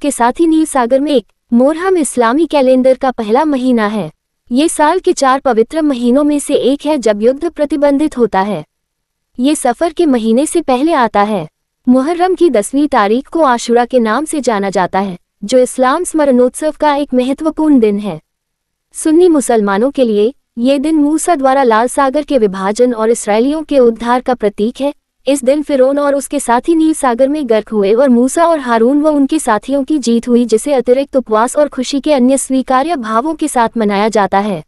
उसके साथ ही नील सागर में एक मुहर्रम इस्लामी कैलेंडर का पहला महीना है। ये साल के 4 पवित्र महीनों में से एक है जब युद्ध प्रतिबंधित होता है। ये सफ़र के महीने से पहले आता है। मुहर्रम की 10वीं तारीख को आशुरा के नाम से जाना जाता है, जो इस्लाम स्मरणोत्सव का एक महत्वपूर्ण दिन है। सुन्नी मुसलमानों के लिए ये दिन मूसा द्वारा लाल सागर के विभाजन और इसराइलियों के उद्धार का प्रतीक है। इस दिन फिरौन और उसके साथी नील सागर में गर्क हुए और मूसा और हारून व उनके साथियों की जीत हुई, जिसे अतिरिक्त उपवास और खुशी के अन्य स्वीकार्य भावों के साथ मनाया जाता है।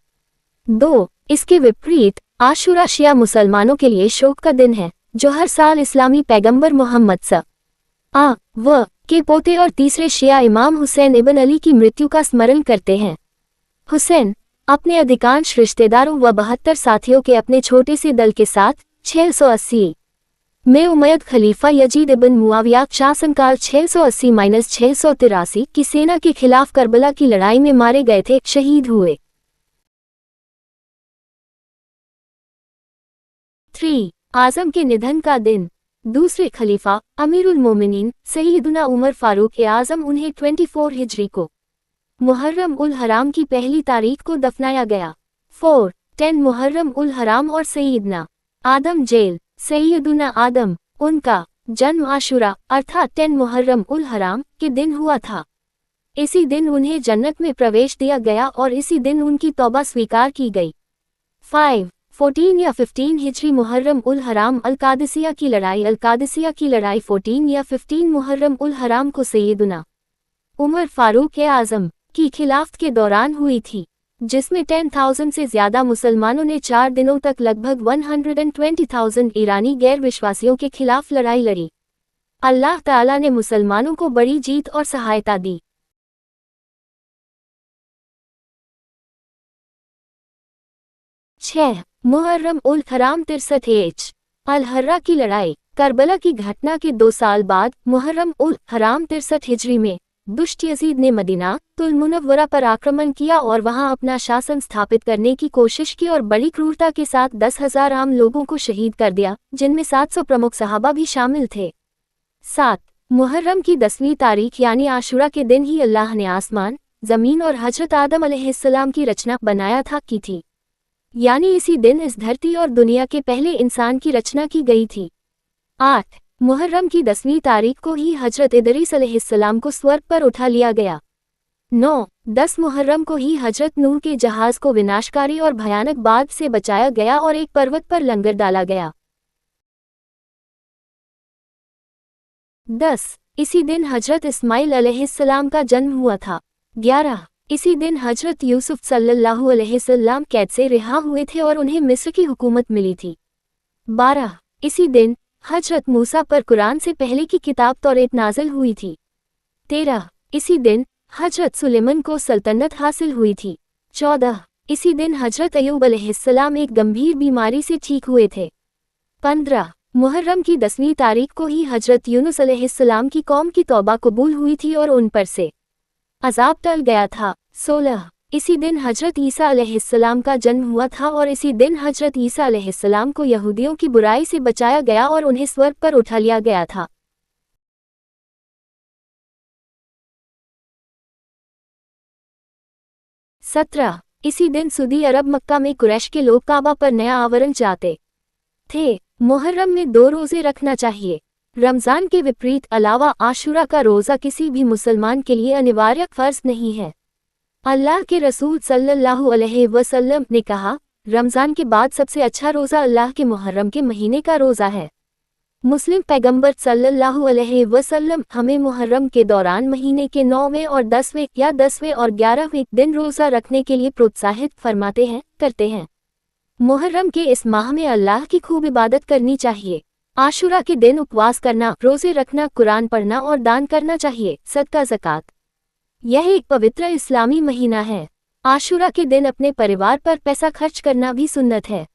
2. इसके विपरीत आशुरा शिया मुसलमानों के लिए शोक का दिन है, जो हर साल इस्लामी पैगंबर मोहम्मद स.आ.व. के पोते और तीसरे शिया इमाम हुसैन इब्न अली की मृत्यु का स्मरण करते हैं। हुसैन अपने अधिकांश रिश्तेदारों व 72 साथियों के अपने छोटे से दल के साथ 680 में उमय्यद खलीफा यजीद इब्न मुआविया शासनकाल 680-683 की सेना के खिलाफ करबला की लड़ाई में मारे गए थे, शहीद हुए। 3. आज़म के निधन का दिन। दूसरे खलीफा अमीरुल मोमिनीन सैयदना उमर फारूक आज़म उन्हें 24 हिजरी को मुहर्रम उल हराम की पहली तारीख को दफनाया गया। 4. 10 मुहर्रम उल हराम और सैयदना आदम जेल सैयदना आदम, उनका जन्म आशुरा अर्थात 10 मुहर्रम उल हराम के दिन हुआ था। इसी दिन उन्हें जन्नत में प्रवेश दिया गया और इसी दिन उनकी तौबा स्वीकार की गई। 5. 14 या 15 हिजरी मुहर्रम उल हराम अल कादिसिया की लड़ाई 14 या 15 मुहर्रम उल हराम को सैयदना उमर फारूक आज़म की खिलाफत के दौरान हुई थी, जिसमें 10,000 से ज्यादा मुसलमानों ने 4 दिनों तक लगभग 120,000 ईरानी गैर विश्वासियों के खिलाफ लड़ाई लड़ी। अल्लाह ताला ने मुसलमानों को बड़ी जीत और सहायता दी। 6. मुहर्रम उल हराम 63 अल हर्रा की लड़ाई। करबला की घटना के 2 साल बाद मुहर्रम उल हराम 63 हिजरी में दुष्ट यजीद ने मदीना तुल मुनव्वरा पर आक्रमण किया और वहां अपना शासन स्थापित करने की कोशिश की और बड़ी क्रूरता के साथ 10,000 आम लोगों को शहीद कर दिया, जिनमें 700 प्रमुख सहाबा भी शामिल थे। 7. मुहर्रम की 10वीं तारीख यानी आशुरा के दिन ही अल्लाह ने आसमान, जमीन और हजरत आदम अलैहिस्सलाम की रचना बनाया की थी, यानी इसी दिन इस धरती और दुनिया के पहले इंसान की रचना की गई थी। 8. मुहर्रम की 10वीं तारीख को ही हजरत इदरीस अलैहिस्सलाम को स्वर्ग पर उठा लिया गया। 9. 10 मुहर्रम को ही हजरत नूह के जहाज को विनाशकारी और भयानक बाढ़ से बचाया गया और एक पर्वत पर लंगर डाला गया। 10. इसी दिन हजरत इस्माइल अलैहिस्सलाम का जन्म हुआ था। 11. इसी दिन हजरत यूसुफ सल्लल्लाहु अलैहि वसल्लम कैद से रिहा हुए थे और उन्हें मिस्र की हुकूमत मिली थी। 12. इसी दिन हजरत मूसा पर कुरान से पहले की किताब तौरेत नाजिल हुई थी। 13. इसी दिन हजरत सुलेमान को सल्तनत हासिल हुई थी। 14. इसी दिन हजरत अय्यूब अलैहिस्सलाम एक गंभीर बीमारी से ठीक हुए थे। 15. मुहर्रम की 10वीं तारीख को ही हजरत यूनुस अलैहिस्सलाम की कौम की तौबा कबूल हुई थी और उन पर से अजाब टल गया था। 16. इसी दिन हजरत ईसा अलैहिस्सलाम का जन्म हुआ था और इसी दिन हजरत ईसा अलैहिस्सलाम को यहूदियों की बुराई से बचाया गया और उन्हें स्वर्ग पर उठा लिया गया था। सत्रह इसी दिन सऊदी अरब मक्का में कुरैश के लोग काबा पर नया आवरण चाहते थे। मुहर्रम में 2 रोजे रखना चाहिए। रमजान के विपरीत अलावा आशुरा का रोज़ा किसी भी मुसलमान के लिए अनिवार्य फर्ज नहीं है। अल्लाह के रसूल सल्लल्लाहु अलैहि वसल्लम ने कहा, रमज़ान के बाद सबसे अच्छा रोज़ा अल्लाह के मुहर्रम के महीने का रोज़ा है। मुस्लिम पैगंबर सल्लल्लाहु अलैहि वसल्लम हमें मुहर्रम के दौरान महीने के 9वें और 10वें या 10वें और 11वें दिन रोज़ा रखने के लिए प्रोत्साहित करते हैं। मुहर्रम के इस माह में अल्लाह की खूब इबादत करनी चाहिए। आशुरा के दिन उपवास करना, रोज़े रखना, कुरान पढ़ना और दान करना चाहिए, सदका ज़कात। यह एक पवित्र इस्लामी महीना है। आशुरा के दिन अपने परिवार पर पैसा खर्च करना भी सुन्नत है।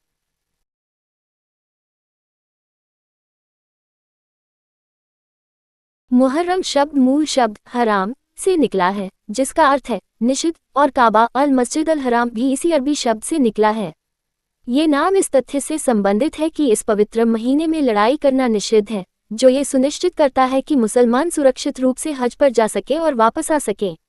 मुहर्रम शब्द मूल शब्द हराम से निकला है, जिसका अर्थ है निषिद्ध, और काबा अल मस्जिद अल हराम भी इसी अरबी शब्द से निकला है। ये नाम इस तथ्य से संबंधित है कि इस पवित्र महीने में लड़ाई करना निषिद्ध है, जो ये सुनिश्चित करता है कि मुसलमान सुरक्षित रूप से हज पर जा सके और वापस आ सके।